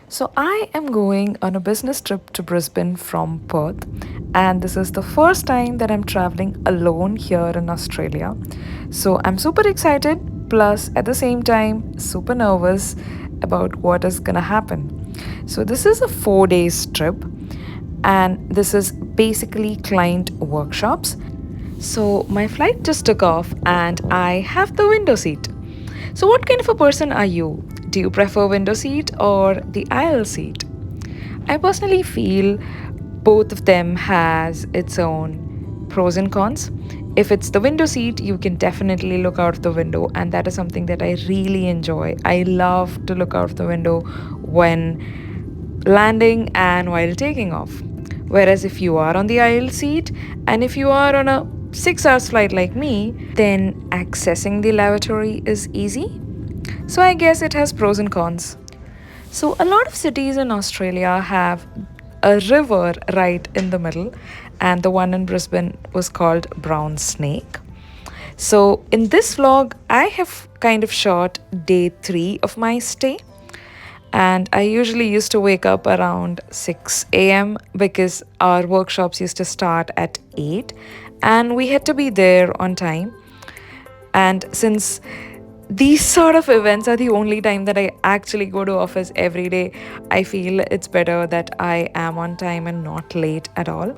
So, I am going on a business trip to Brisbane from Perth, and this is the first time that I'm traveling alone here in Australia. So, I'm super excited, plus, at the same time, super nervous about what is gonna happen. So, this is a 4 days trip, and this is basically client workshops. So, my flight just took off, and I have the window seat. So, what kind of a person are you? Do you prefer window seat or the aisle seat? I personally feel both of them has its own pros and cons. If it's the window seat, you can definitely look out of the window, and that is something that I really enjoy. I love to look out of the window when landing and while taking off. Whereas if you are on the aisle seat and if you are on a 6 hours flight like me, then accessing the lavatory is easy. So I guess it has pros and cons. So, a lot of cities in Australia have a river right in the middle, and the one in Brisbane was called Brown Snake. So, in this vlog, I have kind of shot day 3 of my stay, and I usually used to wake up around 6 a.m. because our workshops used to start at 8, and we had to be there on time. And since these sort of events are the only time that I actually go to office every day, I feel it's better that I am on time and not late at all.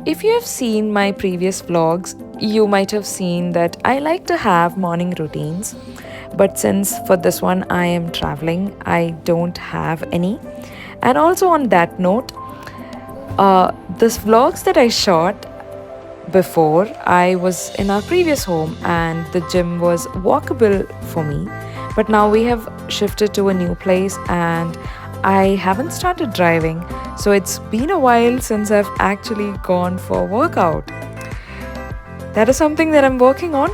If you have seen my previous vlogs, you might have seen that I like to have morning routines. But since for this one I am traveling, I don't have any. And also on that note, this vlogs that I shot before, I was in our previous home and the gym was walkable for me. But now we have shifted to a new place and I haven't started driving. So it's been a while since I've actually gone for a workout. That is something that I'm working on.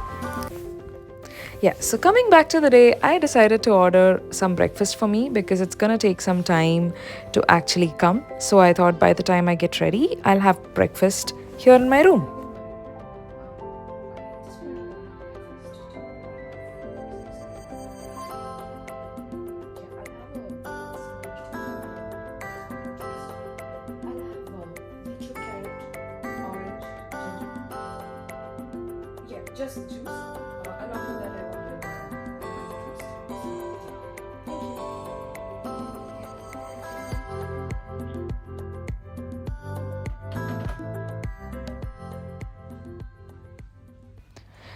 Yeah, so coming back to the day, I decided to order some breakfast for me because it's gonna take some time to actually come. So I thought by the time I get ready, I'll have breakfast here in my room.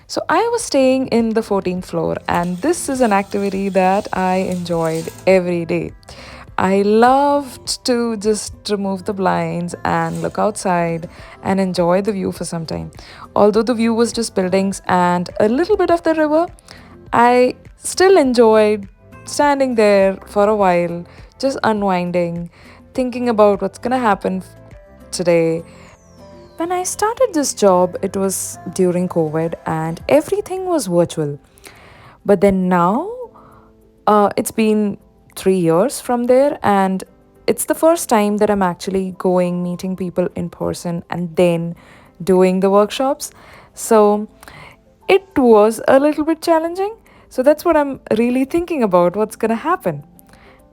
So I was staying in the 14th floor, and this is an activity that I enjoyed every day. I loved to just remove the blinds and look outside and enjoy the view for some time. Although the view was just buildings and a little bit of the river, I still enjoyed standing there for a while, just unwinding, thinking about what's gonna happen today. When I started this job, it was during COVID and everything was virtual. But then now, it's been 3 years from there, and it's the first time that I'm actually going, meeting people in person, and then doing the workshops. So it was a little bit challenging. So that's what I'm really thinking about what's going to happen.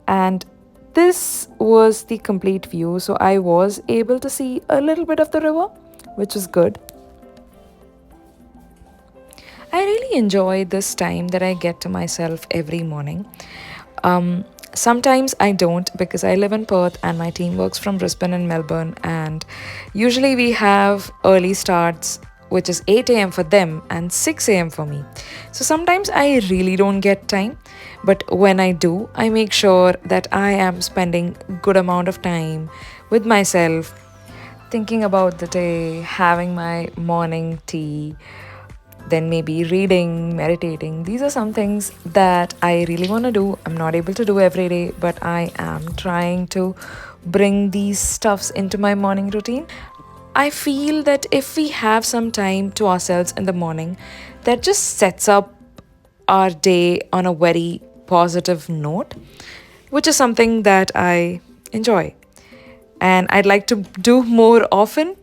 And this was the complete view. So I was able to see a little bit of the river, which was good. I really enjoy this time that I get to myself every morning. Sometimes I don't because I live in Perth and my team works from Brisbane and Melbourne, and usually we have early starts, which is 8 a.m. for them and 6 a.m. for me. So sometimes I really don't get time, but when I do, I make sure that I am spending good amount of time with myself, thinking about the day, having my morning tea, then maybe reading, meditating. These are some things that I really want to do. I'm not able to do every day, but I am trying to bring these stuffs into my morning routine. I feel that if we have some time to ourselves in the morning, that just sets up our day on a very positive note, which is something that I enjoy and I'd like to do more often.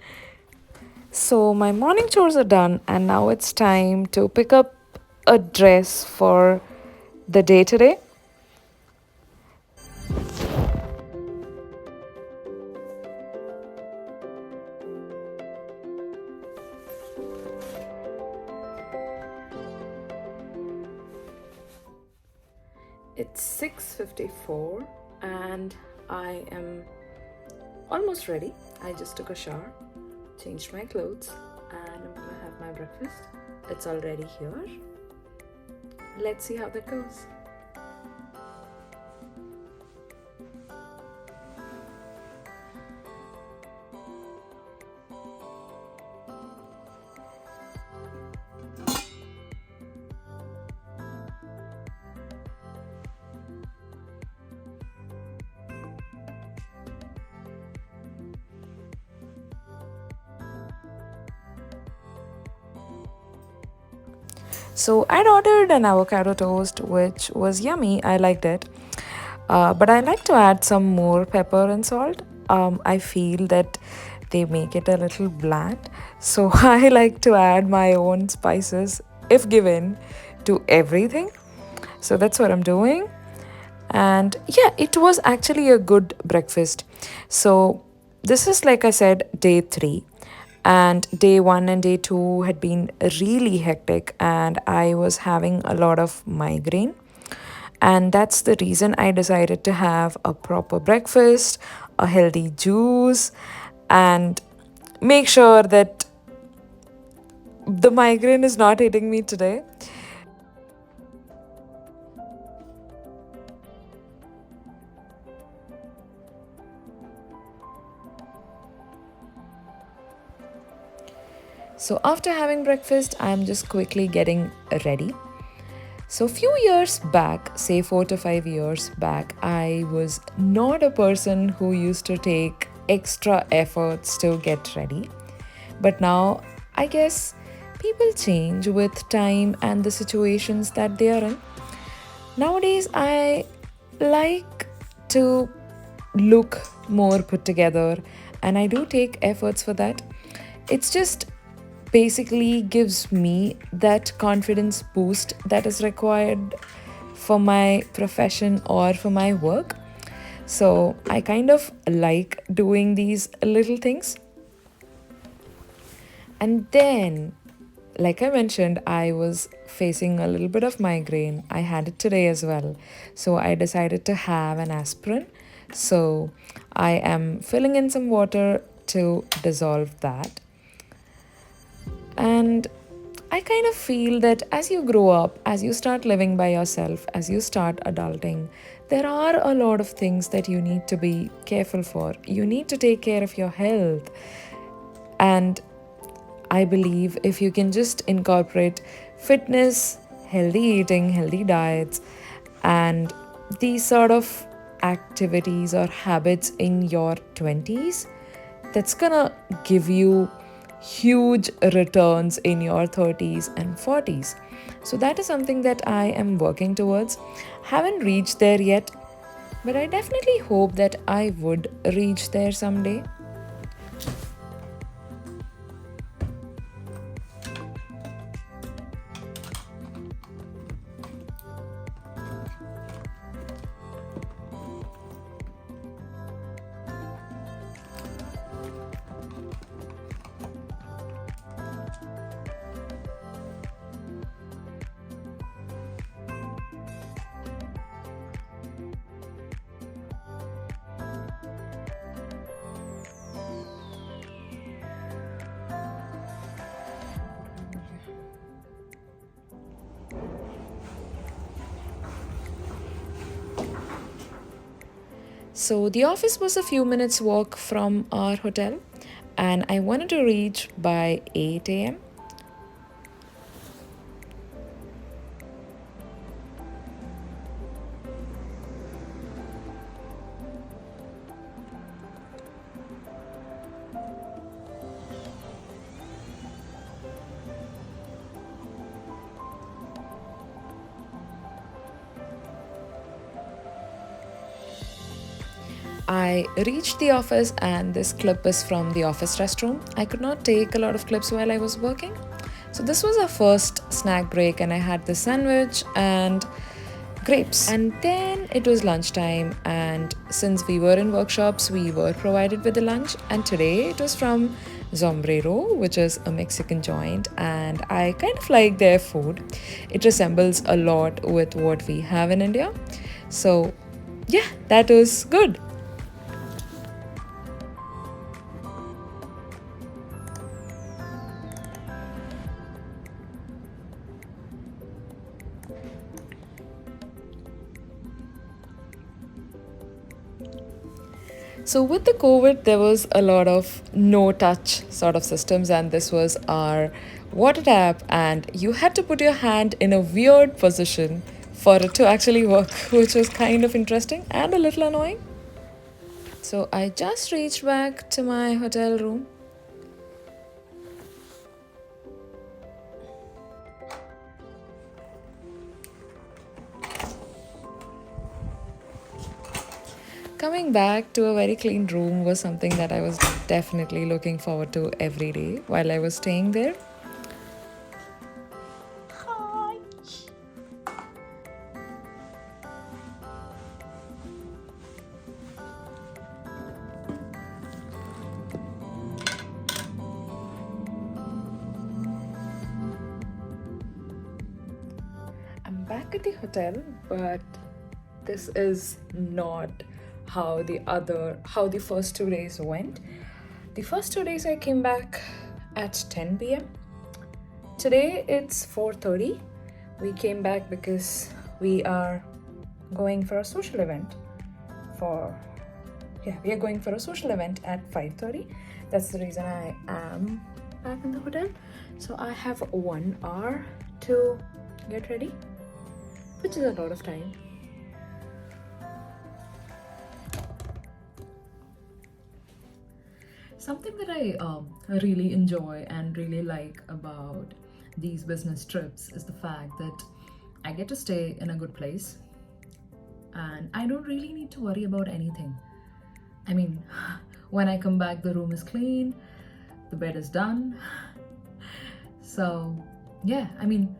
So, my morning chores are done, and now it's time to pick up a dress for the day today. It's 6:54 and I am almost ready. I just took a shower, changed my clothes, and I'm gonna have my breakfast. It's already here. Let's see how that goes. So I'd ordered an avocado toast, which was yummy. I liked it. But I like to add some more pepper and salt. I feel that they make it a little bland. So I like to add my own spices, if given, to everything. So that's what I'm doing. And yeah, it was actually a good breakfast. So this is, like I said, day three. And day one and day two had been really hectic, and I was having a lot of migraine. And that's the reason I decided to have a proper breakfast, a healthy juice, and make sure that the migraine is not hitting me today. So after having breakfast, I'm just quickly getting ready. So, few years back, say 4 to 5 years back, I was not a person who used to take extra efforts to get ready. But now, I guess people change with time and the situations that they are in. Nowadays, I like to look more put together, and I do take efforts for that. It's just basically gives me that confidence boost that is required for my profession or for my work. So I kind of like doing these little things. And then, like I mentioned, I was facing a little bit of migraine. I had it today as well. So I decided to have an aspirin. So I am filling in some water to dissolve that. And I kind of feel that as you grow up, as you start living by yourself, as you start adulting, there are a lot of things that you need to be careful for. You need to take care of your health. And I believe if you can just incorporate fitness, healthy eating, healthy diets, and these sort of activities or habits in your 20s, that's gonna give you huge returns in your 30s and 40s. So that is something that I am working towards. Haven't reached there yet, but I definitely hope that I would reach there someday. So the office was a few minutes walk from our hotel, and I wanted to reach by 8 a.m. I reached the office, and this clip is from the office restroom. I could not take a lot of clips while I was working. So, this was our first snack break, and I had the sandwich and grapes. And then it was lunchtime, and since we were in workshops, we were provided with the lunch. And today it was from Sombrero, which is a Mexican joint, and I kind of like their food. It resembles a lot with what we have in India. So, yeah, that was good. So, with the COVID, there was a lot of no touch sort of systems, and this was our water tap, and you had to put your hand in a weird position for it to actually work, which was kind of interesting and a little annoying. So, I just reached back to my hotel room. Coming back to a very clean room was something that I was definitely looking forward to every day while I was staying there. I'm back at the hotel, but this is not how the first 2 days went. The first 2 days I came back at 10 p.m. Today it's 4:30. We came back because we are going for a social event for we are going for a social event at 5:30. That's the reason I am back in the hotel. So I have 1 hour to get ready, which is a lot of time. Something that I really enjoy and really like about these business trips is the fact that I get to stay in a good place and I don't really need to worry about anything. I mean, when I come back, the room is clean, the bed is done. So, yeah, I mean,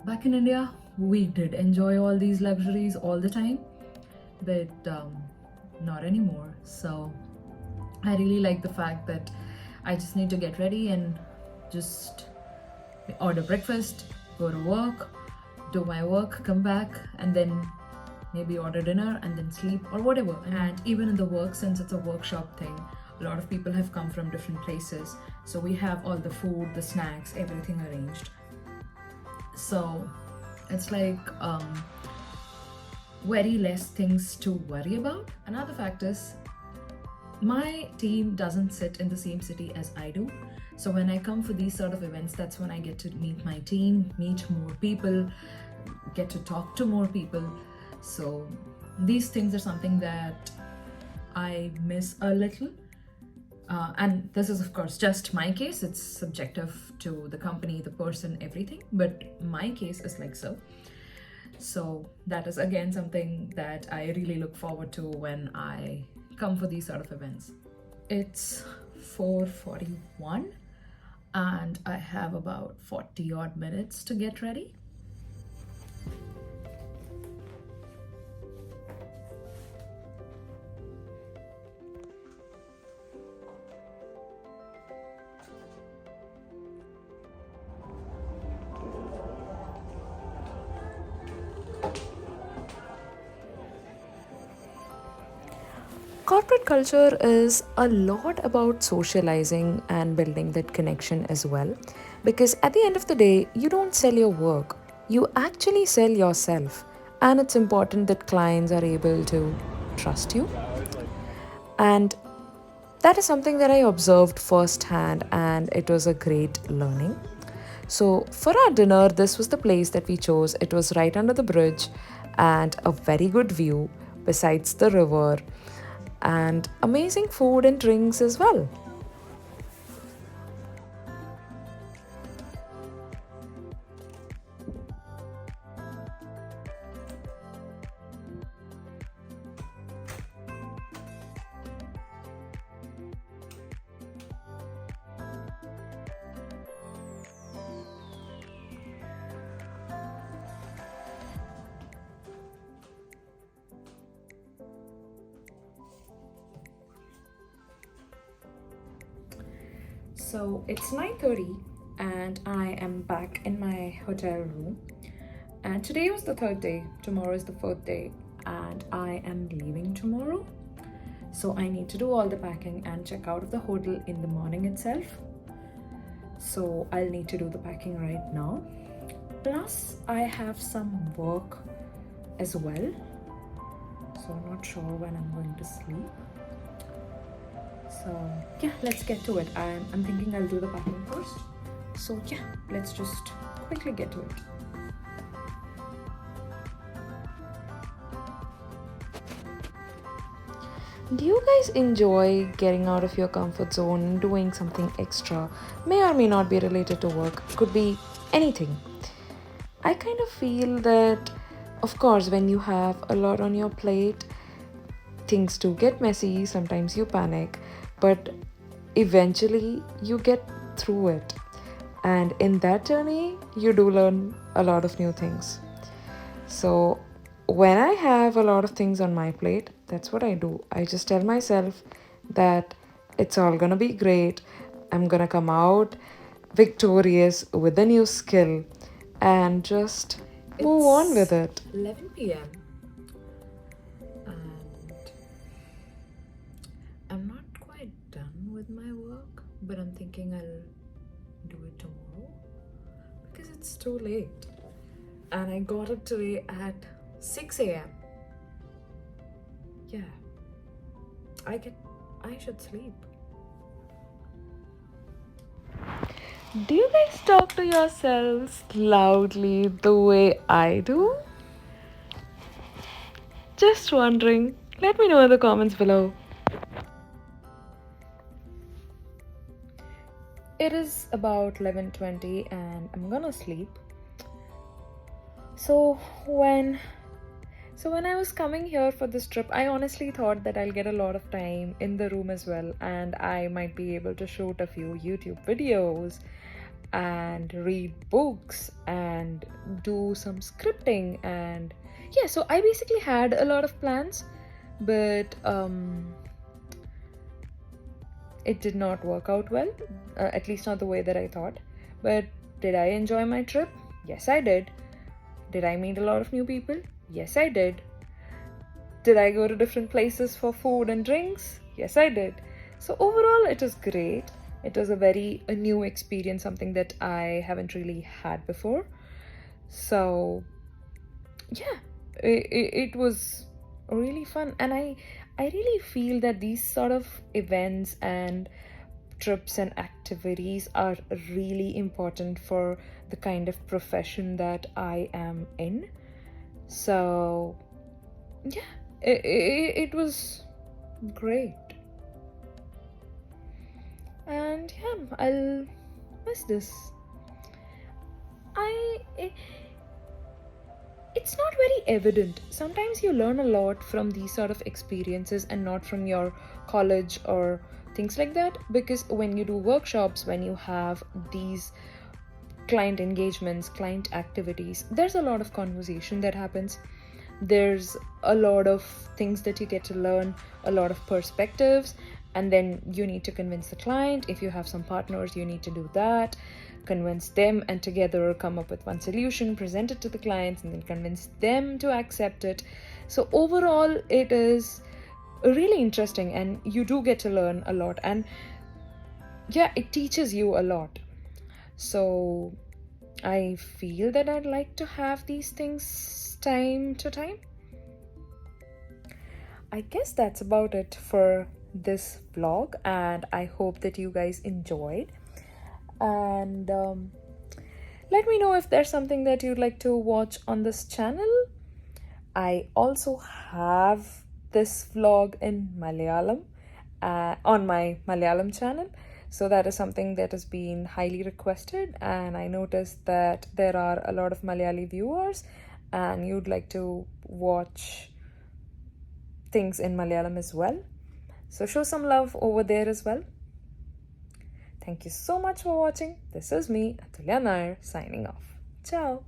back in India, we did enjoy all these luxuries all the time, but not anymore. So, I really like the fact that I just need to get ready and just order breakfast, go to work, do my work, come back, and then maybe order dinner and then sleep or whatever. And even in the work, since it's a workshop thing, a lot of people have come from different places. So we have all the food, the snacks, everything arranged. So it's like very less things to worry about. Another fact is my team doesn't sit in the same city as I do. So when I come for these sort of events, that's when I get to meet my team, meet more people, get to talk to more people. So these things are something that I miss a little. And this is, of course, just my case. It's subjective to the company, the person, everything. But my case is like so. So that is again something that I really look forward to when I come for these sort of events. It's 4:41 and I have about 40 odd minutes to get ready. Corporate culture is a lot about socializing and building that connection as well. Because at the end of the day, you don't sell your work, you actually sell yourself. And it's important that clients are able to trust you. And that is something that I observed firsthand, and it was a great learning. So, for our dinner, this was the place that we chose. It was right under the bridge and a very good view besides the river and amazing food and drinks as well. So it's 9:30 and I am back in my hotel room. And today was the third day, tomorrow is the fourth day, and I am leaving tomorrow. So I need to do all the packing and check out of the hotel in the morning itself. So I'll need to do the packing right now. Plus, I have some work as well. So I'm not sure when I'm going to sleep. So yeah, let's get to it. I'm thinking I'll do the packing first. So yeah, let's just quickly get to it. Do you guys enjoy getting out of your comfort zone and doing something extra? May or may not be related to work, could be anything. I kind of feel that, of course, when you have a lot on your plate, things do get messy, sometimes you panic, but eventually you get through it. And in that journey, you do learn a lot of new things. So when I have a lot of things on my plate, that's what I do. I just tell myself that it's all gonna be great. I'm gonna come out victorious with a new skill and just move on with it. 11 p.m. and I'm not quite done with my work, but I'm thinking I'll do it tomorrow because it's too late. And I got up today at 6 a.m. Yeah, I should sleep. Do you guys talk to yourselves loudly the way I do? Just wondering. Let me know in the comments below. It is about 11:20 and I'm gonna sleep. So when I was coming here for this trip, I honestly thought that I'll get a lot of time in the room as well, and I might be able to shoot a few YouTube videos and read books and do some scripting. And yeah, so I basically had a lot of plans, but it did not work out well, at least not the way that I thought. But did I enjoy my trip? Yes, I did. Did I meet a lot of new people? Yes, I did. Did I go to different places for food and drinks? Yes, I did. So overall, it was great. It was a new experience, something that I haven't really had before. So yeah, it was really fun. And I really feel that these sort of events and trips and activities are really important for the kind of profession that I am in. So yeah, it was great. And yeah, I'll miss this. It's not very evident. Sometimes you learn a lot from these sort of experiences and not from your college or things like that, because when you do workshops, when you have these client engagements, client activities, there's a lot of conversation that happens. There's a lot of things that you get to learn, a lot of perspectives, and then you need to convince the client. If you have some partners, you need to do that, convince them, and together come up with one solution, present it to the clients, and then convince them to accept it. So overall, it is really interesting, and you do get to learn a lot, and yeah, it teaches you a lot. So I feel that I'd like to have these things time to time. I guess that's about it for this vlog, and I hope that you guys enjoyed. And let me know if there's something that you'd like to watch on this channel. I also have this vlog in Malayalam on my Malayalam channel. So that is something that has been highly requested, and I noticed that there are a lot of Malayali viewers and you'd like to watch things in Malayalam as well. So show some love over there as well. Thank you so much for watching. This is me, Athulya Nair, signing off. Ciao.